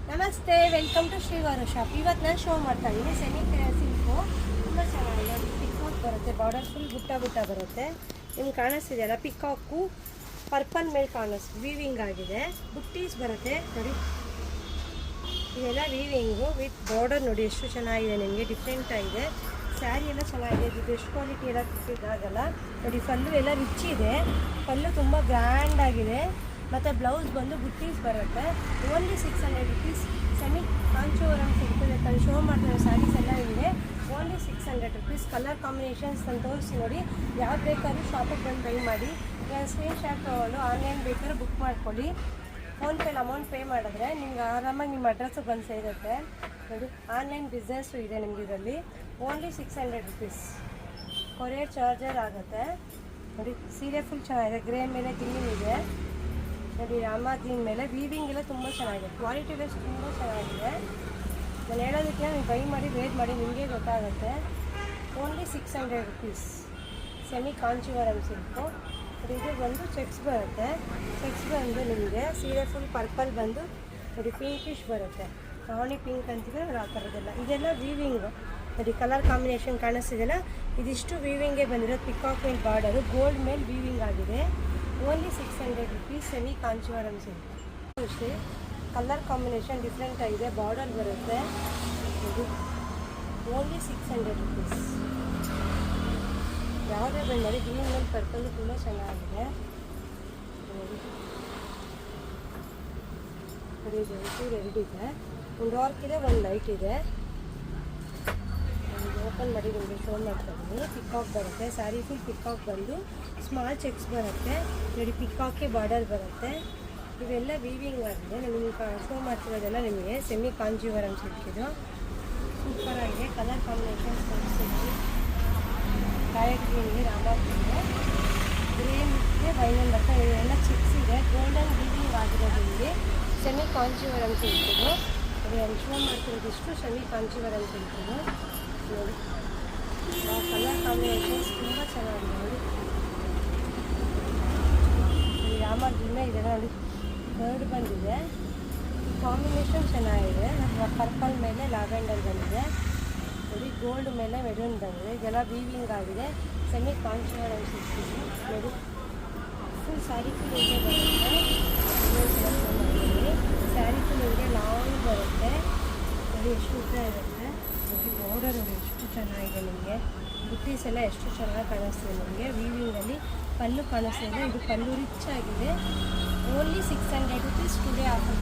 ನಮಸ್ತೆ, welcome to ಶ್ರೀವಾರ shop. ಇವತ್ತು ನಾನು ಶೋ ಮಾಡ್ತಾ ಇದ್ದೀನಿ ಸೆಮಿ ಸಿಲ್ಕು. ತುಂಬ ಚೆನ್ನಾಗಿದೆ. ಪಿಕಾಕ್ ಬರುತ್ತೆ, ಬಾರ್ಡರ್ ಫುಲ್ ಬುಟ್ಟ ಬರುತ್ತೆ. ನಿಮ್ಗೆ ಕಾಣಿಸ್ತಿದೆಯಲ್ಲ, ಪಿಕಾಕು ಪರ್ಪಲ್ ಮೇಲೆ ವೀವಿಂಗ್ ಆಗಿದೆ. ಬುಟ್ಟೀಸ್ ಬರುತ್ತೆ ನೋಡಿ, ಇದೆಲ್ಲ ವೀವಿಂಗು ವಿತ್ ಬಾರ್ಡರ್. ನೋಡಿ ಎಷ್ಟು ಚೆನ್ನಾಗಿದೆ, ನಿಮಗೆ ಡಿಫ್ರೆಂಟ್ ಆಗಿದೆ. ಸ್ಯಾರಿ ಎಲ್ಲ ಚೆನ್ನಾಗಿದೆ. ಇದು ಬೆಸ್ಟ್ ಕ್ವಾಲಿಟಿ ಎಲ್ಲ ಇದಾಗಲ್ಲ ನೋಡಿ. ಪಲ್ಲು ಎಲ್ಲ ರಿಚ್ ಇದೆ, ಪಲ್ಲು ತುಂಬ ಗ್ರ್ಯಾಂಡ್ ಆಗಿದೆ. ಮತ್ತು ಬ್ಲೌಸ್ ಬಂದು ಬುಟ್ಟೀಸ್ ಬರುತ್ತೆ. Only 600 rupees. ಸೆಮಿ ಕಾಂಚೀವರಂ ಸಿಗ್ತದೆ. ಶೋ ಮಾಡ್ತಾರೆ ಸ್ಯಾರೀಸ್ ಎಲ್ಲ ನಿಮಗೆ ಓನ್ಲಿ 600 ರುಪೀಸ್. ಕಲರ್ ಕಾಂಬಿನೇಷನ್ಸ್ ನಾನು ತೋರಿಸಿ ನೋಡಿ. ಯಾವ್ದು ಬೇಕಾದ್ರೂ ಶಾಪಿಗೆ ಬಂದು ಬೈ ಮಾಡಿ. ಸ್ಕ್ರೀನ್ ಶಾಟ್ ತೊಗೊಂಡು ಆನ್ಲೈನ್ ಬೇಕಾದ್ರೂ ಬುಕ್ ಮಾಡ್ಕೊಳ್ಳಿ. ಫೋನ್ಪೇಲಿ ಅಮೌಂಟ್ ಪೇ ಮಾಡಿದ್ರೆ ನಿಮ್ಗೆ ಆರಾಮಾಗಿ ನಿಮ್ಮ ಅಡ್ರೆಸ್ಸಿಗೆ ಬಂದು ಸೇರುತ್ತೆ ನೋಡಿ. ಆನ್ಲೈನ್ ಬಿಸ್ನೆಸ್ಸು ಇದೆ ನಿಮ್ಗೆ ಇದರಲ್ಲಿ. Only 600 rupees. ಕೊರಿಯರ್ ಚಾರ್ಜರ್ ಆಗುತ್ತೆ ನೋಡಿ. ಸೀರೆ ಫುಲ್ ಚೆನ್ನಾಗಿದೆ. ಗ್ರೇ ಮೇಲೆ ಗ್ರೀನ್ ಇದೆ ನೋಡಿ. ರಾಮ ಗ್ರೀನ್ ಮೇಲೆ ವೀವಿಂಗ್ ಎಲ್ಲ ತುಂಬ ಚೆನ್ನಾಗಿದೆ. ಕ್ವಾಲಿಟಿ ವೈಸ್ ತುಂಬ ಚೆನ್ನಾಗಿದೆ. ನಾನು ಹೇಳೋದಕ್ಕೆ ನೀವು ಬೈ ಮಾಡಿ ವೇಟ್ ಮಾಡಿ, ನಿಮಗೆ ಗೊತ್ತಾಗುತ್ತೆ. Only 600 rupees. Semi Kanjeevaram silk. ಇದು ಬಂದು ಚೆಕ್ಸ್ ಬರುತ್ತೆ. ಚೆಕ್ಸ್ ಬಂದು ನಿಮಗೆ ಸೀರೆ ಫುಲ್ ಪರ್ಪಲ್ ಬಂದು ನೋಡಿ, ಪಿಂಕಿಶ್ ಬರುತ್ತೆ. ರಾಣಿ ಪಿಂಕ್ ಅಂತಿದ್ರೆ ಆ ಥರದ್ದೆಲ್ಲ. ಇದೆಲ್ಲ ವೀವಿಂಗು ನೋಡಿ. ಕಲರ್ ಕಾಂಬಿನೇಷನ್ ಕಾಣಿಸ್ತಿದೆಯಲ್ಲ, ಇದಿಷ್ಟು ವೀವಿಂಗೇ ಬಂದಿರೋದು. ಪಿಕಾಕ್ ಮೇಲೆ ಬಾರ್ಡರು ಗೋಲ್ಡ್ ಮೇಲೆ ವೀವಿಂಗ್ ಆಗಿದೆ. Only 600 rupees. Semi Kanjeevaram silk. ಅಷ್ಟೇ ಕಲರ್ ಕಾಂಬಿನೇಷನ್ ಡಿಫ್ರೆಂಟ್ ಆಗಿದೆ. ಬಾರ್ಡರ್ ಬರುತ್ತೆ ಇದು. Only 600 rupees. ಯಾವುದೇ ಬಂದು ನೋಡಿ. ಗ್ರೀನ್ ಮೇಲೆ ಪರ್ಪಲ್ ತುಂಬ ಚೆನ್ನಾಗಿದೆ ನೋಡಿ. ಎರಡು ಇದೆ, ಒಂದು ಡಾರ್ಕ್ ಇದೆ, ಒಂದು ಲೈಟ್ ಇದೆ. ಓಪನ್ ಮಾಡಿ ನಿಮಗೆ ಶೋ ಮಾಡ್ತಾಯಿದ್ದೀನಿ. ಪಿಕಾಕ್ ಬರುತ್ತೆ. ಸ್ಯಾರಿ ಫುಲ್ ಪಿಕಾಕ್ ಬಂದು ಸ್ಮಾಲ್ ಚೆಕ್ಸ್ ಬರುತ್ತೆ ನೋಡಿ. ಪಿಕಾಕೆ ಬಾರ್ಡರ್ ಬರುತ್ತೆ. ಇವೆಲ್ಲ ವೀವಿಂಗ್ ಆಗಿದೆ. ನಿಮಗೆ ಶೋ ಮಾಡ್ತಿರೋದೆಲ್ಲ ನಿಮಗೆ ಸೆಮಿ ಕಾಂಜೀವರಂ ಸಿಕ್ಕಿದ್ದು ಸೂಪರ್ ಆಗಿದೆ. ಕಲರ್ ಕಾಂಬಿನೇಷನ್ ತೋರಿಸ್ತೀವಿ. ಡೈರೆಕ್ಟ್ ಗ್ರೀನ್ಗೆ ರಾಮ ಗ್ರೀನ್ಗೆ ವೈನಲ್ ಬರುತ್ತೆ. ಇವೆಲ್ಲ ಚಿಕ್ಸ್ ಇದೆ. ಗೋಲ್ಡನ್ ವೀವಿಂಗ್ ಆಗಿರೋದು ನಿಮಗೆ ಸೆಮಿ ಕಾಂಜೀವರಂ ಸಿಕ್ಕಿದ್ದು ನೋಡಿ. ಅಲ್ಲಿ ಶೋ ಮಾಡ್ತಿರೋದಿಷ್ಟು ಸೆಮಿ ಕಾಂಜೀವರಂ ಸಿಕ್ಕಿದ್ದು ನೋಡಿ. ಕಲರ್ ಕಾಂಬಿನೇಷನ್ಸ್ ತುಂಬ ಚೆನ್ನಾಗಿದೆ ನೋಡಿ. ರಾಮಗಿನ್ನ ಇದೆ ನೋಡಿ. ಬರ್ಡ್ ಬಂದಿದೆ. ಕಾಂಬಿನೇಷನ್ ಚೆನ್ನಾಗಿದೆ. ಪರ್ಪಲ್ ಮೇಲೆ ಲ್ಯಾವೆಂಡರ್ ಬಂದಿದೆ ನೋಡಿ. ಗೋಲ್ಡ್ ಮೇಲೆ ಮೆರೂನ್ ಬಂದಿದೆ. ಇದೆಲ್ಲ ವೀವಿಂಗ್ ಆಗಿದೆ. ಸೆಮಿ ಕಾಂಚೀವರಂ ಸಿಗ್ತಿದೆ ನೋಡಿ. ಫುಲ್ ಸ್ಯಾರಿ ಫುಲ್ ಹೀಗೆ ಬರುತ್ತೆ. ಸ್ಯಾರಿ ಫುಲ್ ಹೀಗೆ ಲಾಂಗ್ ಬರುತ್ತೆ ನೋಡಿ. ಎಷ್ಟು ಉದ್ದ ಇರುತ್ತೆ ನೋಡಿ. ಬಾರ್ಡರ್ ನೋಡಿ ಎಷ್ಟು ಚೆನ್ನಾಗಿದೆ ನಿಮಗೆ. ಬುಟ್ಟೀಸ್ ಎಲ್ಲ ಎಷ್ಟು ಚೆನ್ನಾಗಿ ಕಾಣಿಸ್ತಿದೆ ನಿಮಗೆ. ವೀವಿಂಗಲ್ಲಿ ಪಲ್ಲು ಕಾಣಿಸ್ತಿದೆ. ಇದು ಪಲ್ಲು ರಿಚ್ ಆಗಿದೆ. Only 600 rupees today offer.